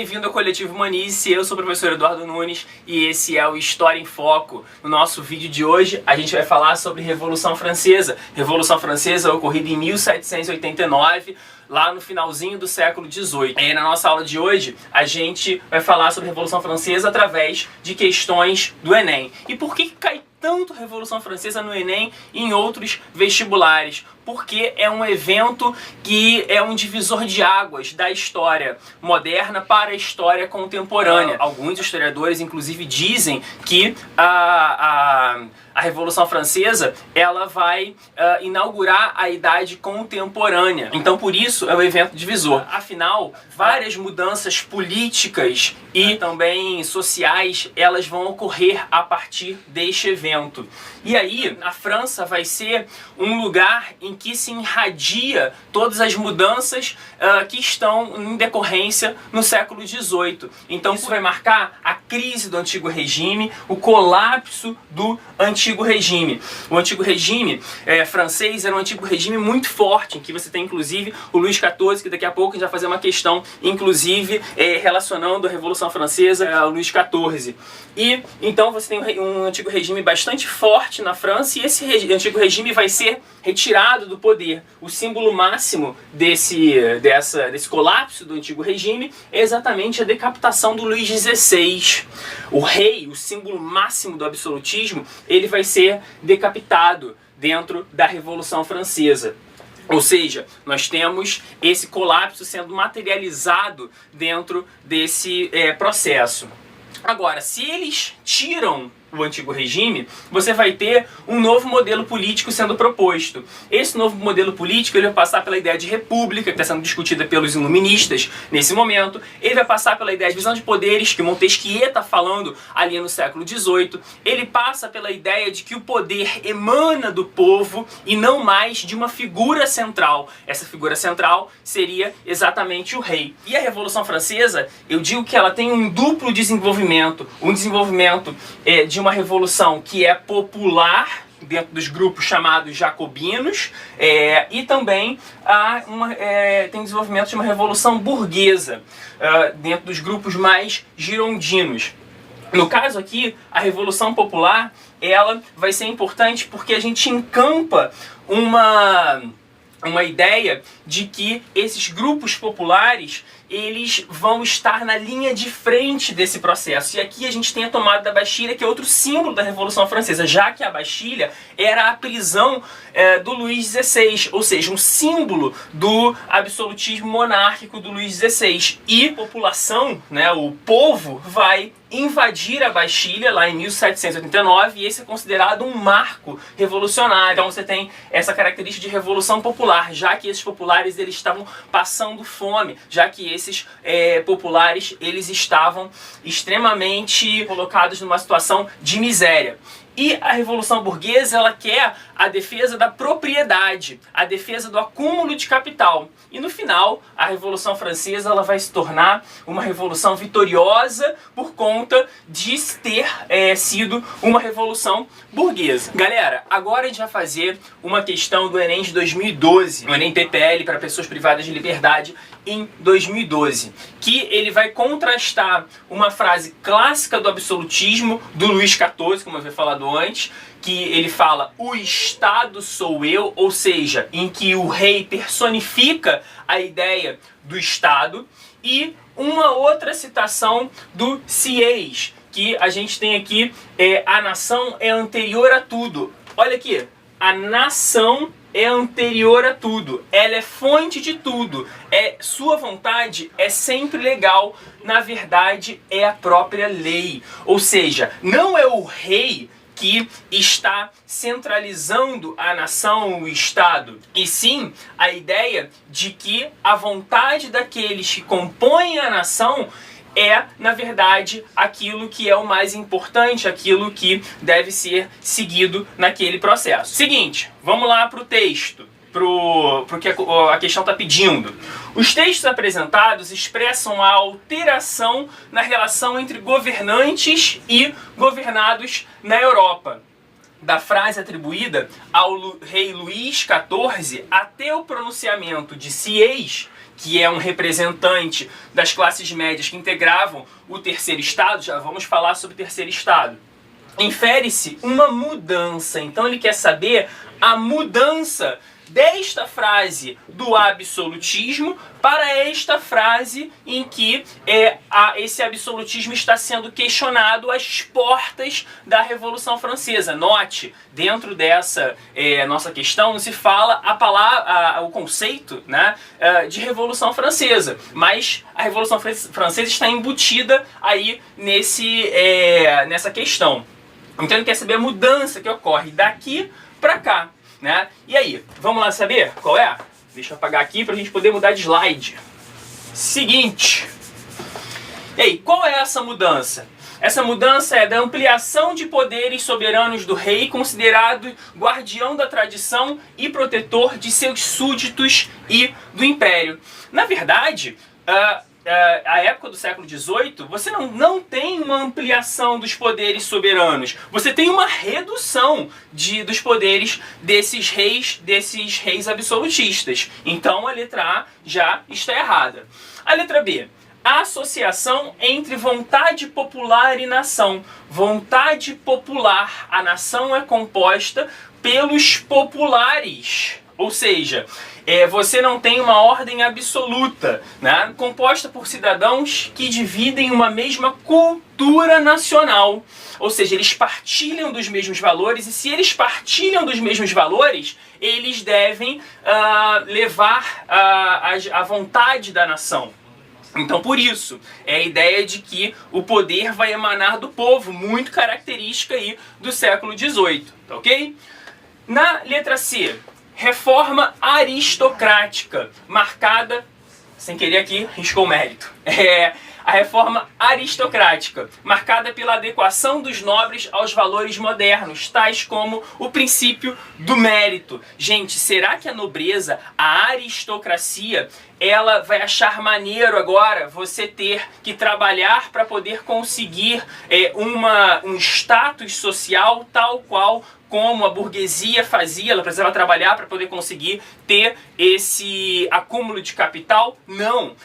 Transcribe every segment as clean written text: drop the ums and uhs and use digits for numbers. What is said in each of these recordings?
bem-vindo ao Coletivo Humanize. Eu sou o professor Eduardo Nunes e esse é o História em Foco. No nosso vídeo de hoje a gente vai falar sobre Revolução Francesa. Revolução Francesa ocorrida em 1789, lá no finalzinho do século XVIII. E na nossa aula de hoje a gente vai falar sobre Revolução Francesa através de questões do Enem. E por que cai tanto Revolução Francesa no Enem e em outros vestibulares? Porque é um evento que é um divisor de águas da história moderna para a história contemporânea. Alguns historiadores, inclusive, dizem que a Revolução Francesa ela vai inaugurar a Idade Contemporânea. Então, por isso, é um evento divisor. Afinal, várias mudanças políticas e também sociais, elas vão ocorrer a partir deste evento. E aí, a França vai ser um lugar em que se irradia todas as mudanças que estão em decorrência no século XVIII. Então, isso vai marcar a crise do Antigo Regime, o colapso do Antigo Regime. O Antigo Regime francês era um Antigo Regime muito forte, em que você tem inclusive o Luís XIV, que daqui a pouco a gente vai fazer uma questão, inclusive, relacionando a Revolução Francesa ao Luís XIV. E então você tem um Antigo Regime bastante forte na França, e esse Antigo Regime vai ser retirado do poder. O símbolo máximo desse colapso do Antigo Regime é exatamente a decapitação do Luís XVI. O rei, o símbolo máximo do absolutismo, ele vai ser decapitado dentro da Revolução Francesa. Ou seja, nós temos esse colapso sendo materializado dentro desse processo. Agora, se eles tiram o Antigo Regime, você vai ter um novo modelo político sendo proposto. Esse novo modelo político ele vai passar pela ideia de república, que está sendo discutida pelos iluministas nesse momento. Ele vai passar pela ideia de divisão de poderes, que Montesquieu está falando ali no século XVIII. Ele passa pela ideia de que o poder emana do povo e não mais de uma figura central. Essa figura central seria exatamente o rei. E a Revolução Francesa, eu digo que ela tem um duplo desenvolvimento. Um desenvolvimento de uma revolução que é popular dentro dos grupos chamados jacobinos, e também tem desenvolvimento de uma revolução burguesa dentro dos grupos mais girondinos. No caso aqui, a Revolução Popular ela vai ser importante porque a gente encampa uma ideia de que esses grupos populares eles vão estar na linha de frente desse processo. E aqui a gente tem a tomada da Bastilha, que é outro símbolo da Revolução Francesa, já que a Bastilha era a prisão do Luís XVI, ou seja, um símbolo do absolutismo monárquico do Luís XVI. E a população, o povo, vai invadir a Bastilha lá em 1789, e esse é considerado um marco revolucionário. Então você tem essa característica de revolução popular, já que esses populares eles estavam passando fome, já que esses populares eles estavam extremamente colocados numa situação de miséria. E a Revolução Burguesa, ela quer a defesa da propriedade, a defesa do acúmulo de capital. E no final, a Revolução Francesa ela vai se tornar uma revolução vitoriosa por conta de ter sido uma revolução burguesa. Galera, agora a gente vai fazer uma questão do Enem de 2012, o Enem PPL para pessoas privadas de liberdade em 2012, que ele vai contrastar uma frase clássica do absolutismo do Luís XIV, como eu havia falado antes, que ele fala, o Estado sou eu, ou seja, em que o rei personifica a ideia do Estado, e uma outra citação do Sieyès, que a gente tem aqui, a nação é anterior a tudo. Olha aqui, a nação é anterior a tudo, ela é fonte de tudo, sua vontade é sempre legal, na verdade é a própria lei. Ou seja, não é o rei que está centralizando a nação, o Estado, e sim a ideia de que a vontade daqueles que compõem a nação na verdade, aquilo que é o mais importante, aquilo que deve ser seguido naquele processo. Seguinte, vamos lá para o texto, pro que a questão está pedindo. Os textos apresentados expressam a alteração na relação entre governantes e governados na Europa. da frase atribuída ao rei Luís XIV até o pronunciamento de Sieyès, que é um representante das classes médias que integravam o terceiro estado, já vamos falar sobre o terceiro estado, infere-se uma mudança. Então ele quer saber a mudança desta frase do absolutismo para esta frase em que esse absolutismo está sendo questionado às portas da Revolução Francesa. Note, dentro dessa nossa questão se fala o conceito, né, de Revolução Francesa, mas a Revolução Francesa está embutida aí nessa questão. Então ele quer saber a mudança que ocorre daqui para cá, né? E aí, vamos lá saber qual é? Deixa eu apagar aqui para a gente poder mudar de slide. Seguinte. E aí, qual é essa mudança? Essa mudança é da ampliação de poderes soberanos do rei, considerado guardião da tradição e protetor de seus súditos e do império. Na verdade, a época do século XVIII, você não tem uma ampliação dos poderes soberanos, você tem uma redução dos poderes desses reis absolutistas. Então a letra A já está errada. A letra B, a associação entre vontade popular e nação. Vontade popular, a nação é composta pelos populares. Ou seja, você não tem uma ordem absoluta, né, composta por cidadãos que dividem uma mesma cultura nacional. Ou seja, eles partilham dos mesmos valores, e se eles partilham dos mesmos valores, eles devem levar a vontade da nação. Então, por isso, é a ideia de que o poder vai emanar do povo, muito característica aí do século XVIII, tá ok? Na letra C, reforma aristocrática, marcada, sem querer aqui, riscou o mérito. A reforma aristocrática, marcada pela adequação dos nobres aos valores modernos, tais como o princípio do mérito. Gente, será que a nobreza, a aristocracia, ela vai achar maneiro agora você ter que trabalhar para poder conseguir um status social tal qual como a burguesia fazia? Ela precisava trabalhar para poder conseguir ter esse acúmulo de capital? Não.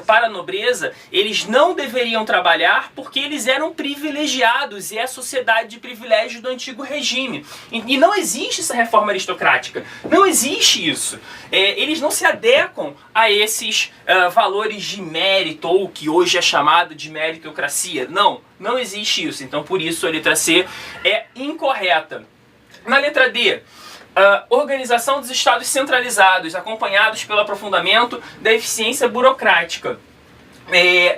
Para a nobreza, eles não deveriam trabalhar porque eles eram privilegiados, e é a sociedade de privilégio do antigo regime. E não existe essa reforma aristocrática. Não existe isso. Eles não se adequam a esses valores de mérito, ou que hoje é chamado de meritocracia. Não existe isso. Então, por isso, a letra C é incorreta. Na letra D, organização dos estados centralizados, acompanhados pelo aprofundamento da eficiência burocrática.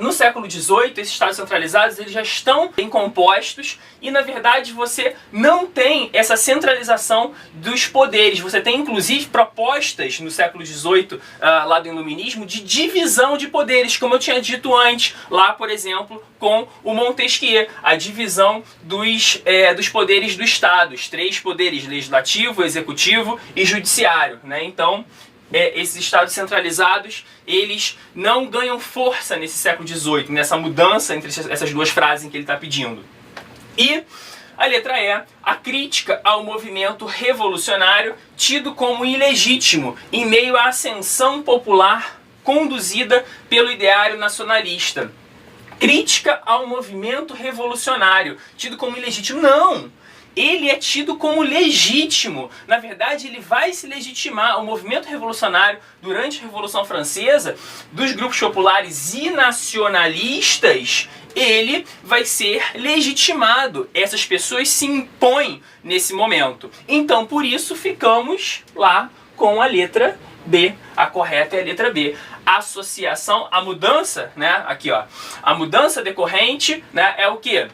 No século XVIII, esses estados centralizados eles já estão bem compostos, e na verdade você não tem essa centralização dos poderes. Você tem inclusive propostas no século XVIII, lá do Iluminismo, de divisão de poderes, como eu tinha dito antes, lá por exemplo com o Montesquieu, a divisão dos poderes do Estado, os 3 poderes: legislativo, executivo e judiciário, né? Então esses estados centralizados, eles não ganham força nesse século XVIII, nessa mudança entre essas duas frases que ele está pedindo. E a letra E, a crítica ao movimento revolucionário tido como ilegítimo em meio à ascensão popular conduzida pelo ideário nacionalista. Crítica ao movimento revolucionário tido como ilegítimo. Não! Ele é tido como legítimo. Na verdade, ele vai se legitimar. O movimento revolucionário, durante a Revolução Francesa, dos grupos populares e nacionalistas, ele vai ser legitimado. Essas pessoas se impõem nesse momento. Então, por isso, ficamos lá com a letra B. A correta é a letra B. A associação, a mudança, né? Aqui, ó. A mudança decorrente, né, é o quê?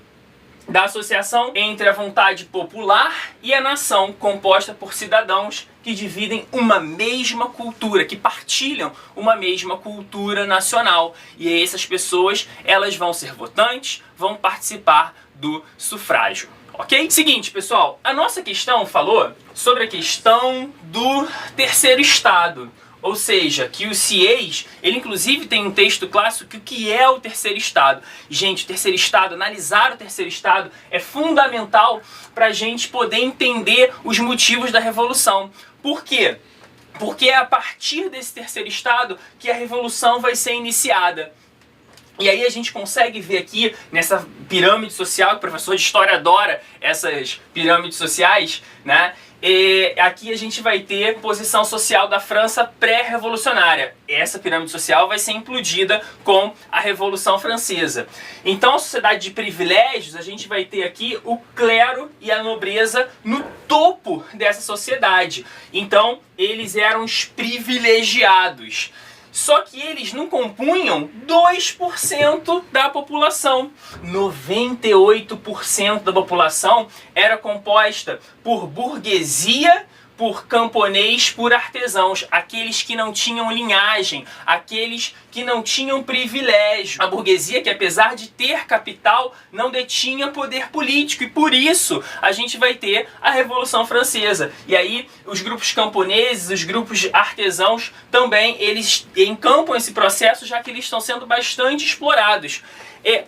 Da associação entre a vontade popular e a nação, composta por cidadãos que dividem uma mesma cultura, que partilham uma mesma cultura nacional. E essas pessoas, elas vão ser votantes, vão participar do sufrágio. Ok? Seguinte, pessoal, a nossa questão falou sobre a questão do terceiro estado. ou seja, que o Sieyès, ele inclusive tem um texto clássico que é o terceiro estado. Gente, o terceiro estado, analisar o terceiro estado é fundamental para a gente poder entender os motivos da Revolução. Por quê? Porque é a partir desse terceiro estado que a Revolução vai ser iniciada. E aí a gente consegue ver aqui, nessa pirâmide social, que o professor de História adora essas pirâmides sociais, né? E aqui a gente vai ter posição social da França pré-revolucionária. Essa pirâmide social vai ser implodida com a Revolução Francesa. Então, a sociedade de privilégios, a gente vai ter aqui o clero e a nobreza no topo dessa sociedade. Então, eles eram os privilegiados. Só que eles não compunham 2% da população. 98% da população era composta por burguesia, por camponês, por artesãos, aqueles que não tinham linhagem, aqueles que não tinham privilégio. A burguesia que, apesar de ter capital, não detinha poder político, e por isso a gente vai ter a Revolução Francesa. E aí os grupos camponeses, os grupos artesãos também, eles encampam esse processo, já que eles estão sendo bastante explorados.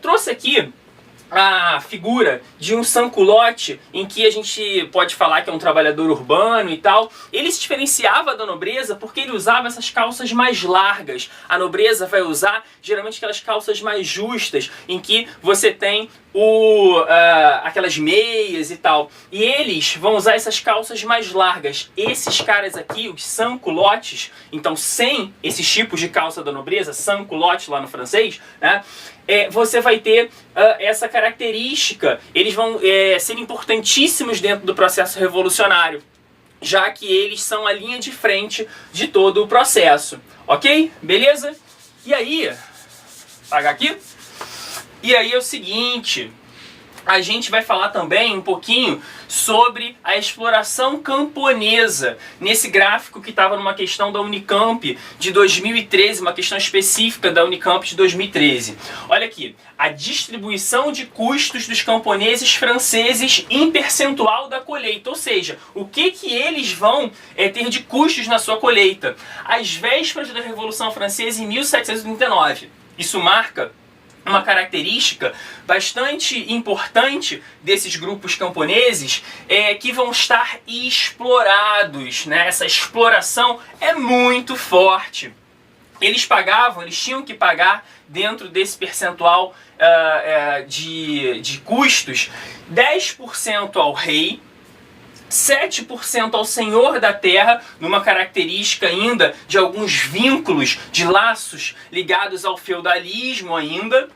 Trouxe aqui a figura de um sans-culotte, em que a gente pode falar que é um trabalhador urbano e tal. Ele se diferenciava da nobreza porque ele usava essas calças mais largas. A nobreza vai usar geralmente aquelas calças mais justas, em que você tem aquelas meias e tal. E eles vão usar essas calças mais largas. Esses caras aqui, os sans-culottes, então sem esses tipos de calça da nobreza, sans-culotte lá no francês, né? Você vai ter essa característica. Eles vão ser importantíssimos dentro do processo revolucionário, já que eles são a linha de frente de todo o processo. Ok? Beleza? E aí, apagar aqui. E aí é o seguinte, a gente vai falar também um pouquinho sobre a exploração camponesa, nesse gráfico que estava numa questão da Unicamp de 2013, uma questão específica da Unicamp de 2013. Olha aqui, a distribuição de custos dos camponeses franceses em percentual da colheita, ou seja, o que eles vão ter de custos na sua colheita, às vésperas da Revolução Francesa em 1789. Isso marca uma característica bastante importante desses grupos camponeses, que vão estar explorados, né? Essa exploração é muito forte. Eles tinham que pagar dentro desse percentual de custos 10% ao rei, 7% ao senhor da terra, numa característica ainda de alguns vínculos, de laços ligados ao feudalismo ainda.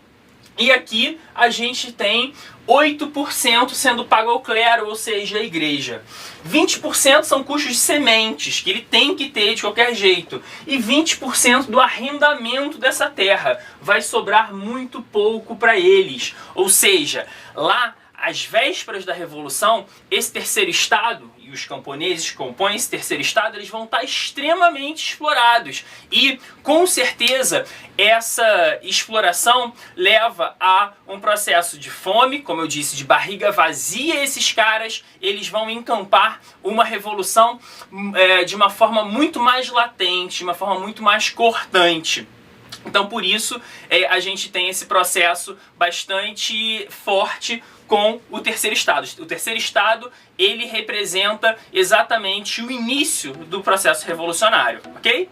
E aqui a gente tem 8% sendo pago ao clero, ou seja, a igreja. 20% são custos de sementes, que ele tem que ter de qualquer jeito. E 20% do arrendamento dessa terra. Vai sobrar muito pouco para eles. Ou seja, lá, às vésperas da Revolução, esse terceiro estado, e os camponeses que compõem esse terceiro estado, eles vão estar extremamente explorados. E, com certeza, essa exploração leva a um processo de fome, como eu disse, de barriga vazia. Esses caras, eles vão encampar uma revolução de uma forma muito mais latente, de uma forma muito mais cortante. Então, por isso, a gente tem esse processo bastante forte com o terceiro estado. O terceiro estado, ele representa exatamente o início do processo revolucionário, ok?